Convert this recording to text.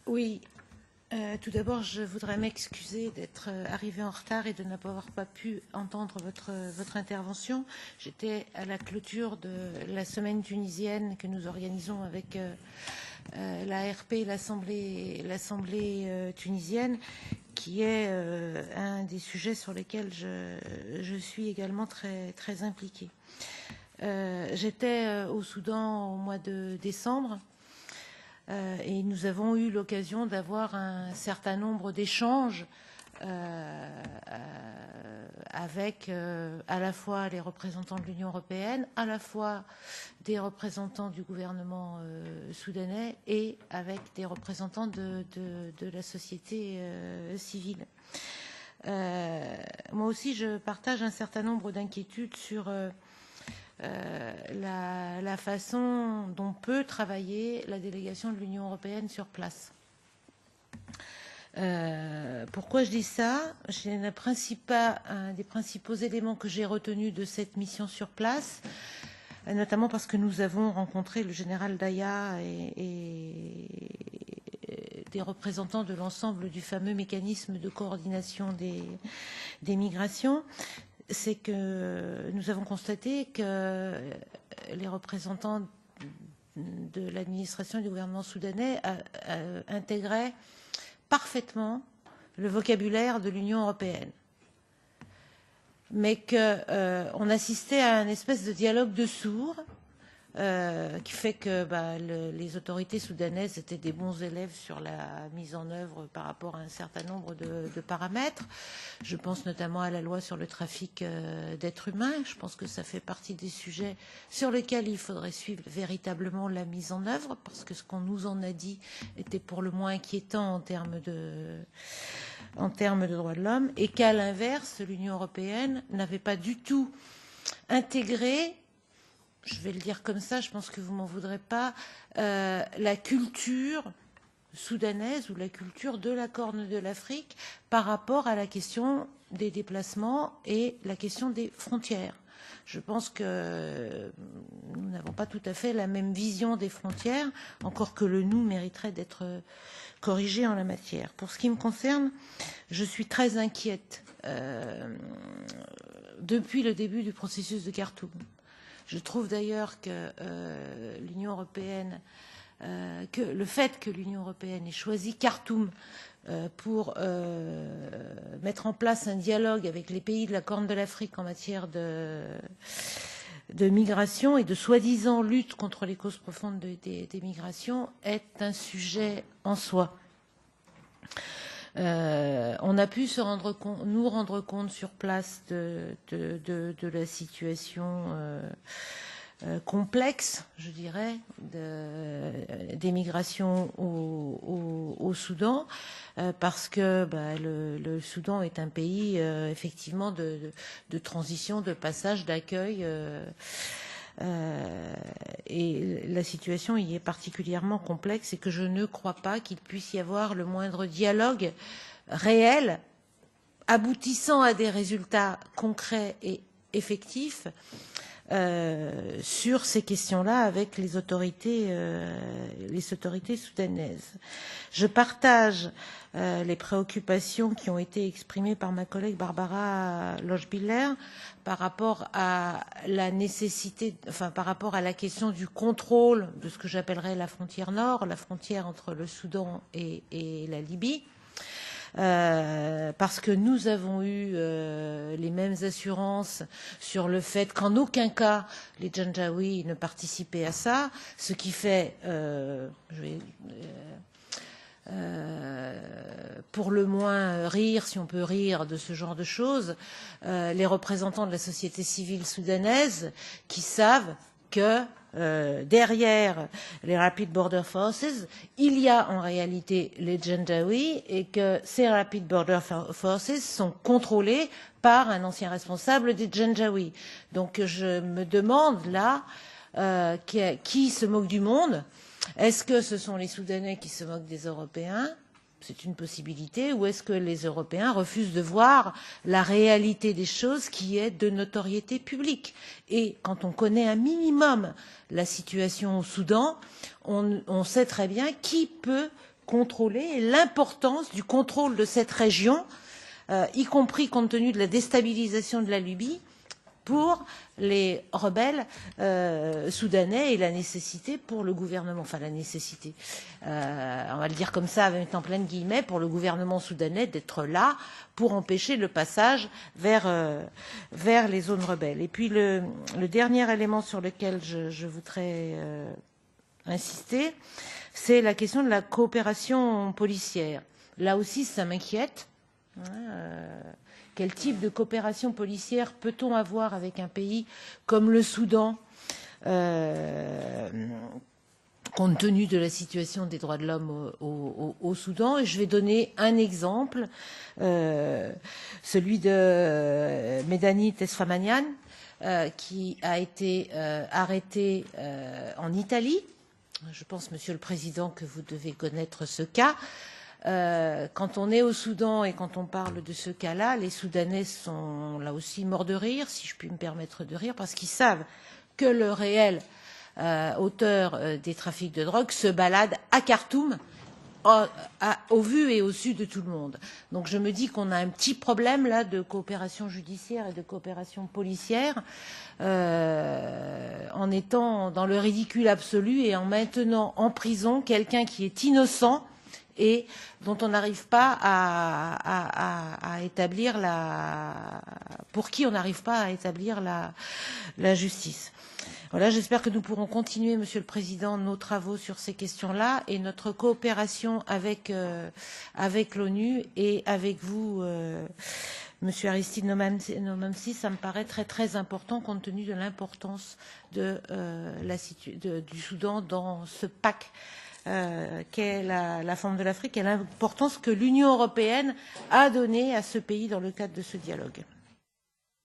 Oui, tout d'abord, je voudrais m'excuser d'être arrivée en retard et de n'avoir pas pu entendre votre intervention. J'étais à la clôture de la semaine tunisienne que nous organisons avec l'ARP, l'Assemblée tunisienne, qui est un des sujets sur lesquels je suis également très impliquée. J'étais au Soudan au mois de décembre. Et nous avons eu l'occasion d'avoir un certain nombre d'échanges avec à la fois les représentants de l'Union européenne, à la fois des représentants du gouvernement soudanais et avec des représentants de la société civile. Moi aussi, je partage un certain nombre d'inquiétudes sur la façon dont peut travailler la délégation de l'Union européenne sur place. Pourquoi je dis ça? Un des principaux éléments que j'ai retenus de cette mission sur place, notamment parce que nous avons rencontré le général Daya et des représentants de l'ensemble du fameux mécanisme de coordination des migrations, c'est que nous avons constaté que les représentants de l'administration et du gouvernement soudanais intégraient parfaitement le vocabulaire de l'Union européenne, mais qu'on assistait à une espèce de dialogue de sourds qui fait que les autorités soudanaises étaient des bons élèves sur la mise en œuvre par rapport à un certain nombre de paramètres. Je pense notamment à la loi sur le trafic d'êtres humains. Je pense que ça fait partie des sujets sur lesquels il faudrait suivre véritablement la mise en œuvre, parce que ce qu'on nous en a dit était pour le moins inquiétant en termes de droits de l'homme, et qu'à l'inverse, l'Union européenne n'avait pas du tout intégré, je vais le dire comme ça, je pense que vous m'en voudrez pas, la culture soudanaise ou la culture de la Corne de l'Afrique par rapport à la question des déplacements et la question des frontières. Je pense que nous n'avons pas tout à fait la même vision des frontières, encore que le nous mériterait d'être corrigé en la matière. Pour ce qui me concerne, je suis très inquiète depuis le début du processus de Khartoum. Je trouve d'ailleurs que l'Union européenne, que le fait que l'Union européenne ait choisi Khartoum pour mettre en place un dialogue avec les pays de la Corne de l'Afrique en matière de migration et de soi-disant lutte contre les causes profondes des migrations est un sujet en soi. On a pu nous rendre compte sur place de la situation complexe, je dirais, des migrations au Soudan, parce que le Soudan est un pays effectivement de transition, de passage, d'accueil. Et la situation y est particulièrement complexe et que je ne crois pas qu'il puisse y avoir le moindre dialogue réel aboutissant à des résultats concrets et effectifs sur ces questions-là avec les autorités soudanaises. Je partage les préoccupations qui ont été exprimées par ma collègue Barbara Lochbihler par rapport à la nécessité, par rapport à la question du contrôle de ce que j'appellerais la frontière nord, la frontière entre le Soudan et la Libye. Parce que nous avons eu les mêmes assurances sur le fait qu'en aucun cas les Janjaouis ne participaient à ça, ce qui fait, pour le moins rire, si on peut rire de ce genre de choses, les représentants de la société civile soudanaise qui savent que derrière les Rapid Border Forces, il y a en réalité les Janjaweed et que ces Rapid Border Forces sont contrôlés par un ancien responsable des Janjaweed. Donc je me demande là qui se moque du monde. Est-ce que ce sont les Soudanais qui se moquent des Européens? C'est une possibilité. Ou est-ce que les Européens refusent de voir la réalité des choses qui est de notoriété publique? Et quand on connaît un minimum la situation au Soudan, on sait très bien qui peut contrôler et l'importance du contrôle de cette région, y compris compte tenu de la déstabilisation de la Libye, pour les rebelles soudanais et la nécessité pour le gouvernement, enfin la nécessité, on va le dire comme ça, avec en pleine guillemets, pour le gouvernement soudanais d'être là pour empêcher le passage vers les zones rebelles. Et puis le dernier élément sur lequel je voudrais insister, c'est la question de la coopération policière. Là aussi, ça m'inquiète. Quel type de coopération policière peut-on avoir avec un pays comme le Soudan, compte tenu de la situation des droits de l'homme au Soudan? Et je vais donner un exemple, celui de Medani Tesfamanian, qui a été arrêté en Italie. Je pense, Monsieur le Président, que vous devez connaître ce cas. Quand on est au Soudan et quand on parle de ce cas-là, les Soudanais sont là aussi morts de rire, si je puis me permettre de rire, parce qu'ils savent que le réel auteur des trafics de drogue se balade à Khartoum, au vu et au su de tout le monde. Donc je me dis qu'on a un petit problème là de coopération judiciaire et de coopération policière, en étant dans le ridicule absolu et en maintenant en prison quelqu'un qui est innocent et dont on n'arrive pas à établir pour qui on n'arrive pas à établir la justice. Voilà, j'espère que nous pourrons continuer, Monsieur le Président, nos travaux sur ces questions-là et notre coopération avec l'ONU et avec vous, Monsieur Aristide Nomamsi, ça me paraît très très important compte tenu de l'importance du Soudan dans ce pacte qu'est la forme de l'Afrique et l'importance que l'Union européenne a donnée à ce pays dans le cadre de ce dialogue.